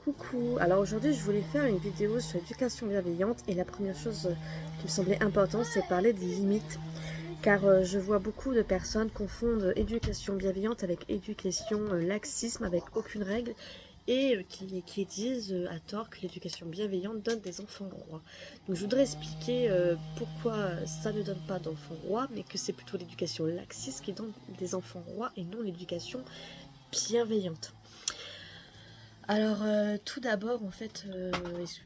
Coucou, alors aujourd'hui je voulais faire une vidéo sur l'éducation bienveillante et la première chose qui me semblait importante c'est parler des limites car je vois beaucoup de personnes confondent éducation bienveillante avec éducation laxisme avec aucune règle et qui disent à tort que l'éducation bienveillante donne des enfants rois. Donc je voudrais expliquer pourquoi ça ne donne pas d'enfants rois mais que c'est plutôt l'éducation laxiste qui donne des enfants rois et non l'éducation bienveillante. Alors, tout d'abord, en fait,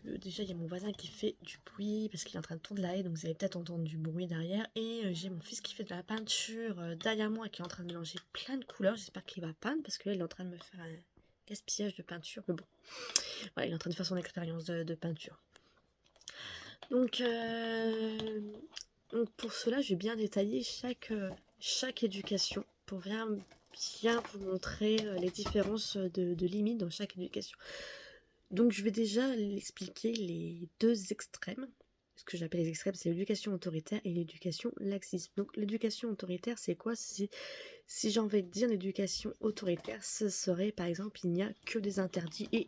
déjà, il y a mon voisin qui fait du bruit parce qu'il est en train de tondre la haie, donc vous allez peut-être entendre du bruit derrière. Et j'ai mon fils qui fait de la peinture derrière moi, qui est en train de mélanger plein de couleurs. J'espère qu'il va peindre parce que là, il est en train de me faire un gaspillage de peinture. Mais bon, voilà, il est en train de faire son expérience de peinture. Donc, pour cela, je vais bien détailler chaque éducation pour bien vous montrer les différences de limites dans chaque éducation. Donc je vais déjà l'expliquer les deux extrêmes. Ce que j'appelle les extrêmes, c'est l'éducation autoritaire et l'éducation laxiste. Donc l'éducation autoritaire, c'est quoi? Si j'ai envie de dire l'éducation autoritaire, ce serait par exemple, il n'y a que des interdits. Et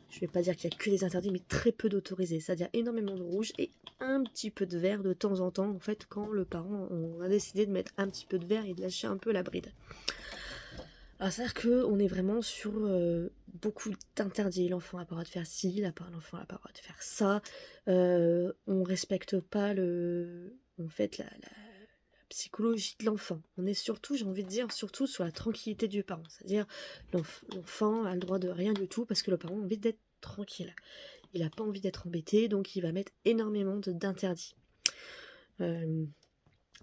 je ne vais pas dire qu'il n'y a que des interdits, mais très peu d'autorisés. C'est-à-dire énormément de rouge et un petit peu de vert de temps en temps. En fait, quand le parent on a décidé de mettre un petit peu de vert et de lâcher un peu la bride. Alors c'est-à-dire qu'on est vraiment sur beaucoup d'interdits. L'enfant n'a pas le droit de faire ci, l'enfant n'a pas le droit de faire ça. On respecte pas en fait, la psychologie de l'enfant. On est surtout, j'ai envie de dire, surtout sur la tranquillité du parent. C'est-à-dire l'enfant a le droit de rien du tout parce que le parent a envie d'être tranquille. Il n'a pas envie d'être embêté, donc il va mettre énormément d'interdits.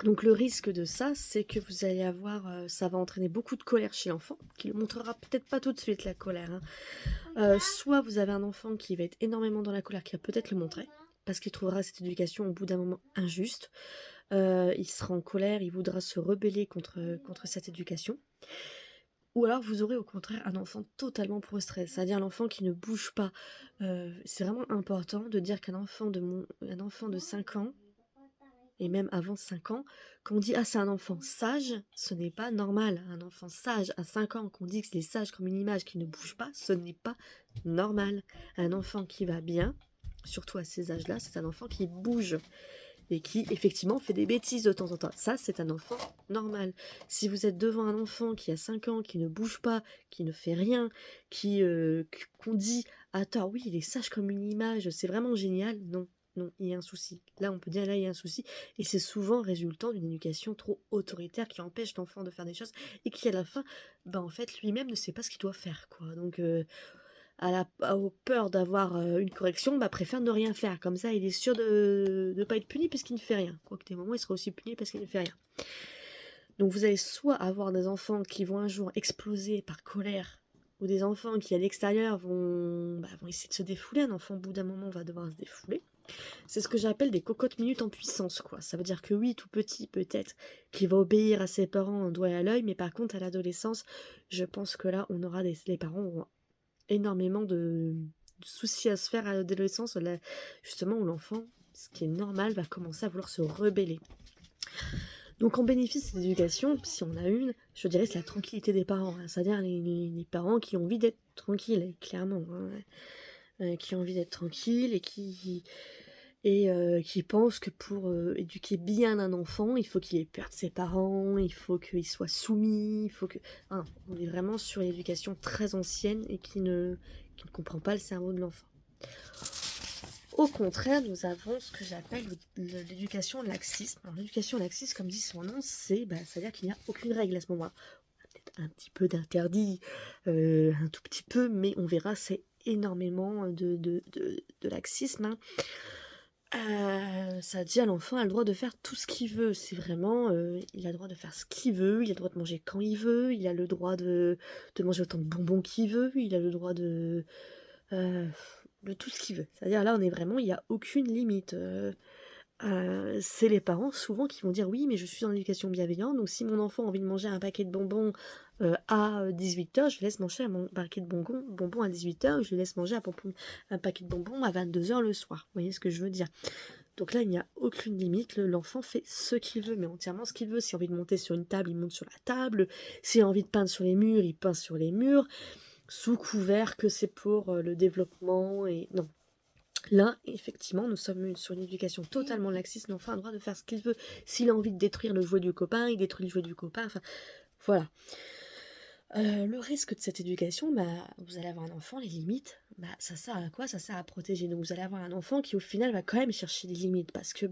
Donc le risque de ça, c'est que vous allez avoir, ça va entraîner beaucoup de colère chez l'enfant, qui ne montrera peut-être pas tout de suite la colère. Soit vous avez un enfant qui va être énormément dans la colère, qui va peut-être le montrer, parce qu'il trouvera cette éducation au bout d'un moment injuste. Il sera en colère, il voudra se rebeller contre cette éducation. Ou alors vous aurez au contraire un enfant totalement prostré, c'est-à-dire l'enfant qui ne bouge pas. C'est vraiment important de dire qu'un enfant un enfant de 5 ans, et même avant 5 ans, qu'on dit « Ah, c'est un enfant sage », ce n'est pas normal. Un enfant sage à 5 ans, qu'on dit qu'il est sage comme une image qui ne bouge pas, ce n'est pas normal. Un enfant qui va bien, surtout à ces âges-là, c'est un enfant qui bouge et qui, effectivement, fait des bêtises de temps en temps. Ça, c'est un enfant normal. Si vous êtes devant un enfant qui a 5 ans, qui ne bouge pas, qui ne fait rien, qu'on dit « Attends, oui, il est sage comme une image, c'est vraiment génial », non. Non, il y a un souci. Là, on peut dire, là, il y a un souci. Et c'est souvent résultant d'une éducation trop autoritaire qui empêche l'enfant de faire des choses et qui, à la fin, en fait, lui-même ne sait pas ce qu'il doit faire, quoi. Donc, aux peur d'avoir une correction, préfère ne rien faire. Comme ça, il est sûr de ne pas être puni parce qu'il ne fait rien. Quoique des moments, il sera aussi puni parce qu'il ne fait rien. Donc, vous allez soit avoir des enfants qui vont un jour exploser par colère, ou des enfants qui, à l'extérieur, vont essayer de se défouler. Un enfant, au bout d'un moment, va devoir se défouler. C'est ce que j'appelle des cocottes minutes en puissance, quoi. Ça veut dire que oui, tout petit, peut-être, qu'il va obéir à ses parents en doigt et à l'œil, mais par contre, à l'adolescence, je pense que là, on aura les parents auront énormément de soucis à se faire à l'adolescence, justement, où l'enfant, ce qui est normal, va commencer à vouloir se rebeller. Donc, en bénéfice de l'éducation, si on a une, je dirais, c'est la tranquillité des parents. Hein. C'est-à-dire les parents qui ont envie d'être tranquilles, clairement. Hein. Qui ont envie d'être tranquilles et qui pense que pour éduquer bien un enfant, il faut qu'il ait peur de ses parents, il faut qu'il soit soumis, il faut que... on est vraiment sur une éducation très ancienne et qui ne comprend pas le cerveau de l'enfant. Au contraire, nous avons ce que j'appelle l'éducation laxiste. Alors l'éducation laxiste, comme dit son nom, c'est-à-dire qu'il n'y a aucune règle à ce moment-là. Peut-être un petit peu d'interdit, un tout petit peu, mais on verra, c'est énormément de laxisme, hein. Ça dit à l'enfant a le droit de faire tout ce qu'il veut. C'est vraiment, il a le droit de faire ce qu'il veut, il a le droit de manger quand il veut, il a le droit de manger autant de bonbons qu'il veut, il a le droit de tout ce qu'il veut. C'est-à-dire là, on est vraiment, il n'y a aucune limite. C'est les parents souvent qui vont dire oui, mais je suis en éducation bienveillante, donc si mon enfant a envie de manger un paquet de bonbons à 18h, je laisse manger un paquet de bonbons à 18h, je laisse manger un paquet de bonbons à 22h le soir. Vous voyez ce que je veux dire? Donc là, il n'y a aucune limite, l'enfant fait ce qu'il veut, mais entièrement ce qu'il veut. S'il a envie de monter sur une table, il monte sur la table. S'il a envie de peindre sur les murs, il peint sur les murs. sous couvert que c'est pour le développement et non. Là, effectivement, nous sommes sur une éducation totalement laxiste. L'enfant a le droit de faire ce qu'il veut. S'il a envie de détruire le jouet du copain, il détruit le jouet du copain. Enfin, voilà. Le risque de cette éducation, vous allez avoir un enfant, les limites, ça sert à quoi? Ça sert à protéger. Donc vous allez avoir un enfant qui au final va quand même chercher des limites parce que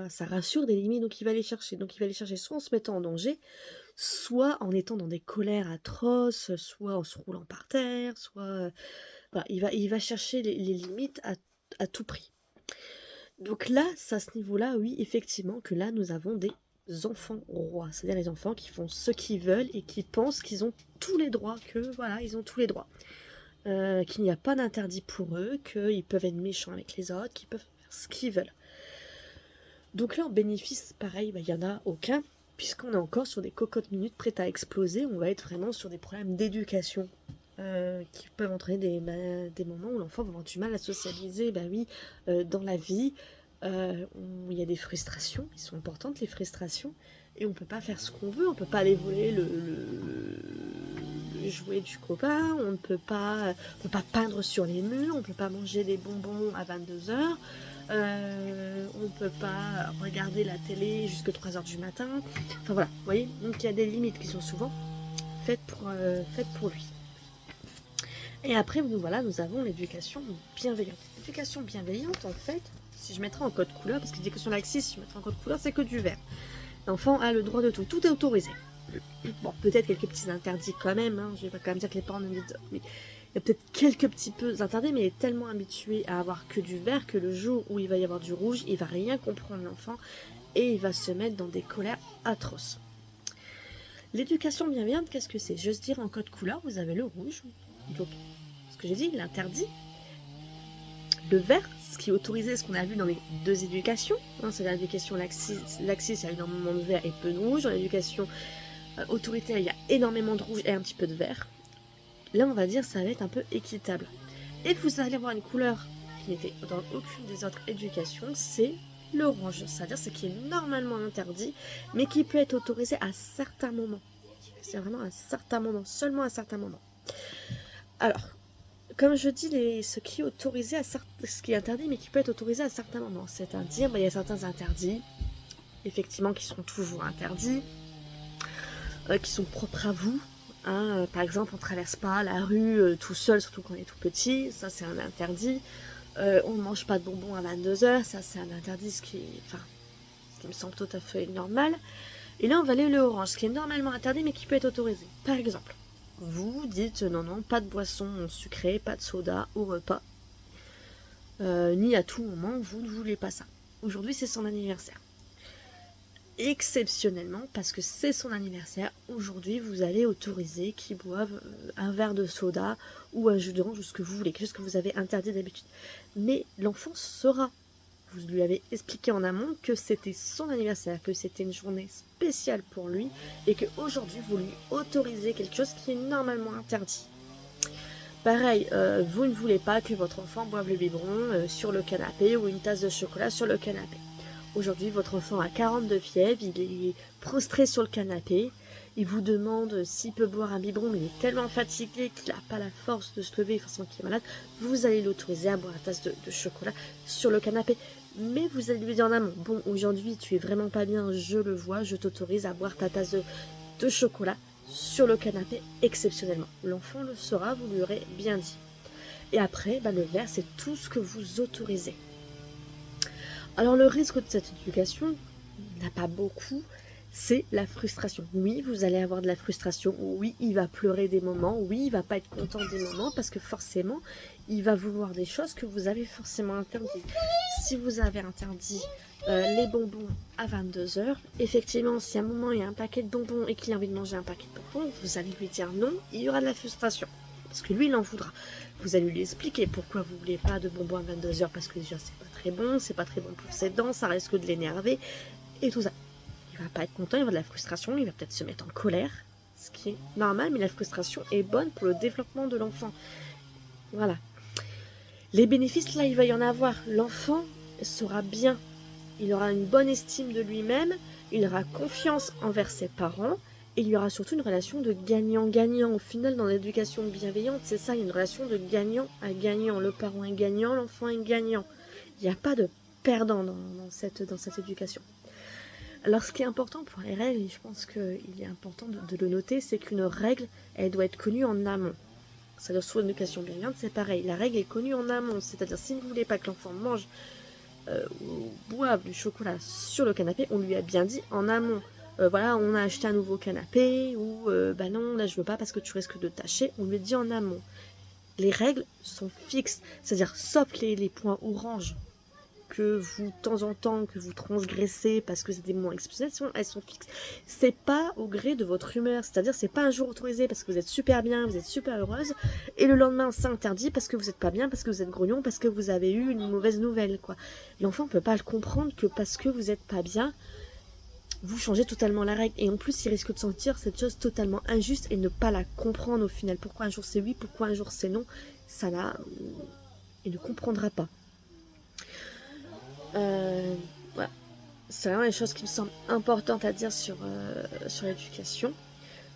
ça rassure des limites, donc il va les chercher. Donc il va les chercher soit en se mettant en danger, soit en étant dans des colères atroces, soit en se roulant par terre, soit voilà, il va chercher les limites à tout prix. Donc là, c'est à ce niveau-là, oui, effectivement, que là nous avons des enfants rois, c'est-à-dire les enfants qui font ce qu'ils veulent et qui pensent qu'ils ont tous les droits, que voilà, ils ont tous les droits, qu'il n'y a pas d'interdit pour eux, qu'ils peuvent être méchants avec les autres, qu'ils peuvent faire ce qu'ils veulent. Donc là, en bénéfice, pareil, il n'y en a aucun, puisqu'on est encore sur des cocottes minutes prêtes à exploser, on va être vraiment sur des problèmes d'éducation. Qui peuvent entraîner des moments où l'enfant va avoir du mal à socialiser, dans la vie, il y a des frustrations, qui sont importantes les frustrations, et on peut pas faire ce qu'on veut, on peut pas aller voler le jouet du copain, on peut pas peindre sur les murs, on peut pas manger des bonbons à 22h, on peut pas regarder la télé jusqu'à 3h du matin, enfin voilà, vous voyez, donc il y a des limites qui sont souvent faites pour lui. Et après, nous avons l'éducation bienveillante. L'éducation bienveillante, en fait, si je mettrais en code couleur, parce que l'éducation laxiste, si je mettrais en code couleur, c'est que du vert. L'enfant a le droit de tout, tout est autorisé. Bon, peut-être quelques petits interdits quand même, hein. Je vais pas quand même dire que les parents ne disent... Mais il y a peut-être quelques petits peu interdits, mais il est tellement habitué à avoir que du vert que le jour où il va y avoir du rouge, il va rien comprendre l'enfant et il va se mettre dans des colères atroces. L'éducation bienveillante, qu'est-ce que c'est? J'ose dire en code couleur, vous avez le rouge, donc ce que j'ai dit, l'interdit, le vert, ce qui est autorisé, ce qu'on a vu dans les deux éducations, hein, c'est l'éducation laxiste, il y a énormément de vert et peu de rouge, dans l'éducation autoritaire, il y a énormément de rouge et un petit peu de vert. Là, on va dire, ça va être un peu équitable. Et vous allez avoir une couleur qui n'était dans aucune des autres éducations, c'est l'orange, c'est-à-dire ce qui est normalement interdit, mais qui peut être autorisé à certains moments. C'est vraiment à certains moments, seulement à certains moments. Alors, comme je dis, ce qui est autorisé ce qui est interdit, mais qui peut être autorisé à certains moments. C'est-à-dire, il y a certains interdits, effectivement, qui seront toujours interdits, qui sont propres à vous. Hein. Par exemple, on ne traverse pas la rue tout seul, surtout quand on est tout petit, ça c'est un interdit. On ne mange pas de bonbons à 22h, ça c'est un interdit, ce qui me semble tout à fait normal. Et là, on va aller le orange, ce qui est normalement interdit, mais qui peut être autorisé. Par exemple, vous dites non, pas de boisson sucrée, pas de soda au repas, ni à tout moment, vous ne voulez pas ça. Aujourd'hui, c'est son anniversaire. Exceptionnellement, parce que c'est son anniversaire, aujourd'hui, vous allez autoriser qu'ils boivent un verre de soda ou un jus d'orange, ou ce que vous voulez, quelque chose que vous avez interdit d'habitude. Mais l'enfant saura. Vous lui avez expliqué en amont que c'était son anniversaire, que c'était une journée spéciale pour lui et qu'aujourd'hui vous lui autorisez quelque chose qui est normalement interdit. Pareil, vous ne voulez pas que votre enfant boive le biberon sur le canapé ou une tasse de chocolat sur le canapé. Aujourd'hui, votre enfant a 42 fièvres, il est prostré sur le canapé, il vous demande s'il peut boire un biberon, mais il est tellement fatigué qu'il n'a pas la force de se lever, forcément qu'il est malade, vous allez l'autoriser à boire une tasse de chocolat sur le canapé. Mais vous allez lui dire en amont, bon, aujourd'hui tu es vraiment pas bien, je le vois, je t'autorise à boire ta tasse de chocolat sur le canapé exceptionnellement. L'enfant le saura, vous lui aurez bien dit. Et après, le vert, c'est tout ce que vous autorisez. Alors le risque de cette éducation, il n'y en a pas beaucoup, c'est la frustration. Oui, vous allez avoir de la frustration, oui, il va pleurer des moments, oui, il va pas être content des moments, parce que forcément, il va vouloir des choses que vous avez forcément interdites. Si vous avez interdit les bonbons à 22h, effectivement, si à un moment il y a un paquet de bonbons et qu'il a envie de manger un paquet de bonbons, vous allez lui dire non, il y aura de la frustration. Parce que lui, il en voudra. Vous allez lui expliquer pourquoi vous ne voulez pas de bonbons à 22h, parce que déjà, c'est pas très bon pour ses dents, ça risque de l'énerver, et tout ça. Il va pas être content, il va avoir de la frustration, il va peut-être se mettre en colère, ce qui est normal, mais la frustration est bonne pour le développement de l'enfant. Voilà. Les bénéfices, là, il va y en avoir. L'enfant sera bien. Il aura une bonne estime de lui-même, il aura confiance envers ses parents, Et il y aura surtout une relation de gagnant-gagnant. Au final, dans l'éducation bienveillante, c'est ça, une relation de gagnant à gagnant. Le parent est gagnant, l'enfant est gagnant. Il n'y a pas de perdant dans cette éducation. Alors, ce qui est important pour les règles, et je pense qu'il est important de le noter, c'est qu'une règle, elle doit être connue en amont. C'est-à-dire, sur l'éducation bienveillante, c'est pareil. La règle est connue en amont. C'est-à-dire, si vous ne voulez pas que l'enfant mange ou boive du chocolat sur le canapé, on lui a bien dit en amont. Voilà, on a acheté un nouveau canapé, ou bah non, là je veux pas parce que tu risques de tâcher, on lui dit en amont. Les règles sont fixes, c'est-à-dire sauf les points orange que vous, de temps en temps, que vous transgressez parce que c'est des moments exceptionnels, elles sont fixes. C'est pas au gré de votre humeur, c'est-à-dire c'est pas un jour autorisé parce que vous êtes super bien, vous êtes super heureuse, et le lendemain c'est interdit parce que vous êtes pas bien, parce que vous êtes grognon, parce que vous avez eu une mauvaise nouvelle, quoi. L'enfant peut pas le comprendre que parce que vous êtes pas bien, vous changez totalement la règle. Et en plus, il risque de sentir cette chose totalement injuste et ne pas la comprendre au final. Pourquoi un jour c'est oui, pourquoi un jour c'est non, ça là, il ne comprendra pas. Voilà. C'est vraiment les choses qui me semblent importantes à dire sur l'éducation.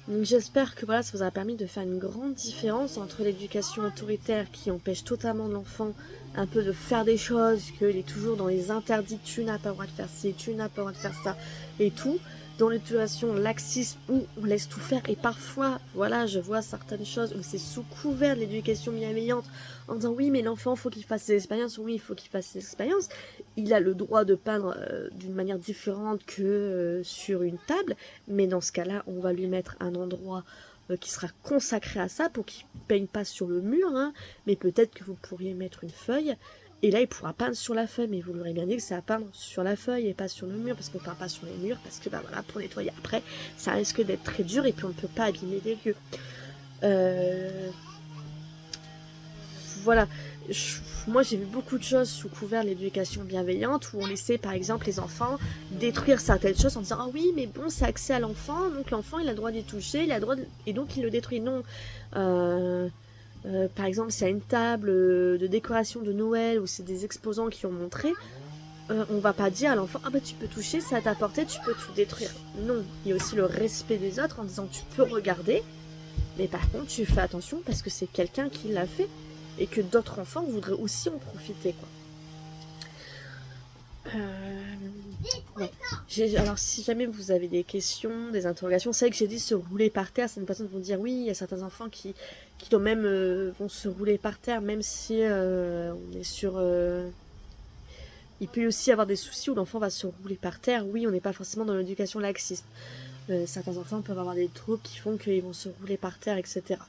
Donc j'espère que voilà, ça vous a permis de faire une grande différence entre l'éducation autoritaire qui empêche totalement l'enfant un peu de faire des choses, qu'il est toujours dans les interdits, tu n'as pas le droit de faire ci, tu n'as pas le droit de faire ça, et tout, dans l'éducation laxiste où on laisse tout faire, et parfois, voilà, je vois certaines choses où c'est sous couvert de l'éducation bienveillante, en disant oui mais l'enfant faut qu'il fasse ses expériences, oui il faut qu'il fasse ses expériences, il a le droit de peindre d'une manière différente que sur une table, mais dans ce cas-là, on va lui mettre un endroit qui sera consacré à ça pour qu'il ne peigne pas sur le mur, hein, mais peut-être que vous pourriez mettre une feuille, et là il pourra peindre sur la feuille, mais vous l'aurez bien dit que c'est à peindre sur la feuille et pas sur le mur, parce qu'on ne peint pas sur les murs, parce que bah voilà, pour nettoyer après, ça risque d'être très dur, et puis on ne peut pas abîmer les lieux. Voilà, moi j'ai vu beaucoup de choses sous couvert de l'éducation bienveillante où on laissait par exemple les enfants détruire certaines choses en disant ah oui mais bon c'est accès à l'enfant donc l'enfant il a le droit d'y toucher, il a le droit et donc il le détruit. Non, par exemple s'il y a une table de décoration de Noël où c'est des exposants qui ont montré, on va pas dire à l'enfant ah bah tu peux toucher, c'est à ta portée, tu peux tout détruire. Non, il y a aussi le respect des autres en disant tu peux regarder, mais par contre tu fais attention parce que c'est quelqu'un qui l'a fait et que d'autres enfants voudraient aussi en profiter, quoi. Ouais. Alors si jamais vous avez des questions, des interrogations, c'est vrai que j'ai dit se rouler par terre, certaines personnes vont dire oui, il y a certains enfants qui quand même vont se rouler par terre, même si on est sur... Il peut aussi avoir des soucis où l'enfant va se rouler par terre. Oui, on n'est pas forcément dans l'éducation laxisme. Certains enfants peuvent avoir des troubles qui font qu'ils vont se rouler par terre, etc.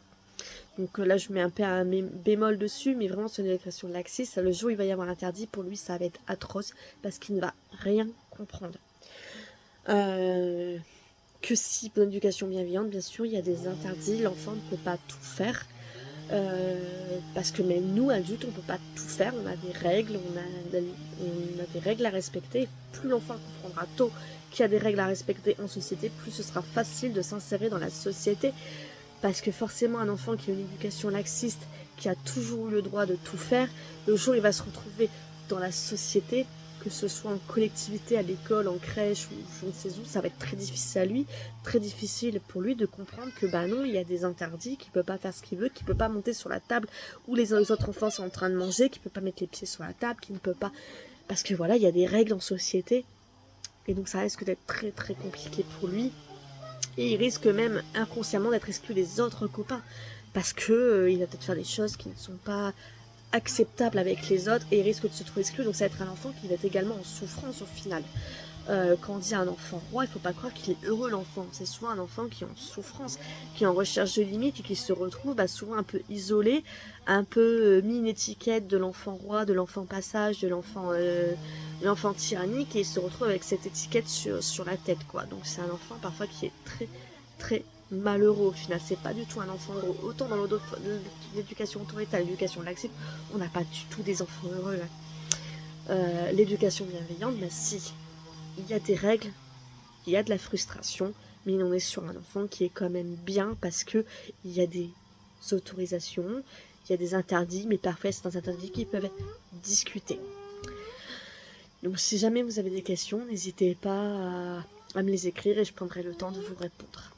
Donc là, je mets un peu un bémol dessus, mais vraiment, c'est une éducation laxiste. Le jour où il va y avoir interdit, pour lui, ça va être atroce, parce qu'il ne va rien comprendre. Que si, pour l'éducation bienveillante, bien sûr, il y a des interdits, l'enfant ne peut pas tout faire. Parce que même nous, adultes, on ne peut pas tout faire, on a des règles, on a des règles à respecter. Plus l'enfant comprendra tôt qu'il y a des règles à respecter en société, plus ce sera facile de s'insérer dans la société. Parce que forcément, un enfant qui a une éducation laxiste, qui a toujours eu le droit de tout faire, le jour où il va se retrouver dans la société, que ce soit en collectivité, à l'école, en crèche, ou je ne sais où, ça va être très difficile à lui, très difficile pour lui de comprendre que bah non, il y a des interdits, qu'il ne peut pas faire ce qu'il veut, qu'il ne peut pas monter sur la table où les autres enfants sont en train de manger, qu'il ne peut pas mettre les pieds sur la table, qu'il ne peut pas... Parce que voilà, il y a des règles en société, et donc ça risque d'être très très compliqué pour lui. Et il risque même inconsciemment d'être exclu des autres copains. Parce que il va peut-être faire des choses qui ne sont pas acceptables avec les autres. Et il risque de se trouver exclu. Donc ça va être un enfant qui va être également en souffrance au final. Quand on dit un enfant roi, il ne faut pas croire qu'il est heureux l'enfant. C'est souvent un enfant qui est en souffrance, qui est en recherche de limites et qui se retrouve souvent un peu isolé, un peu mis une étiquette de l'enfant roi, de l'enfant passage, de l'enfant tyrannique, et il se retrouve avec cette étiquette sur la tête, quoi. Donc c'est un enfant parfois qui est très très malheureux au final. C'est pas du tout un enfant heureux. Autant dans l'éducation autoritaire, l'éducation laxiste, on n'a pas du tout des enfants heureux. L'éducation bienveillante, bah si. Il y a des règles, il y a de la frustration, mais on est sur un enfant qui est quand même bien parce que il y a des autorisations, il y a des interdits, mais parfois c'est un interdit qui peuvent être discutés. Donc si jamais vous avez des questions, n'hésitez pas à me les écrire et je prendrai le temps de vous répondre.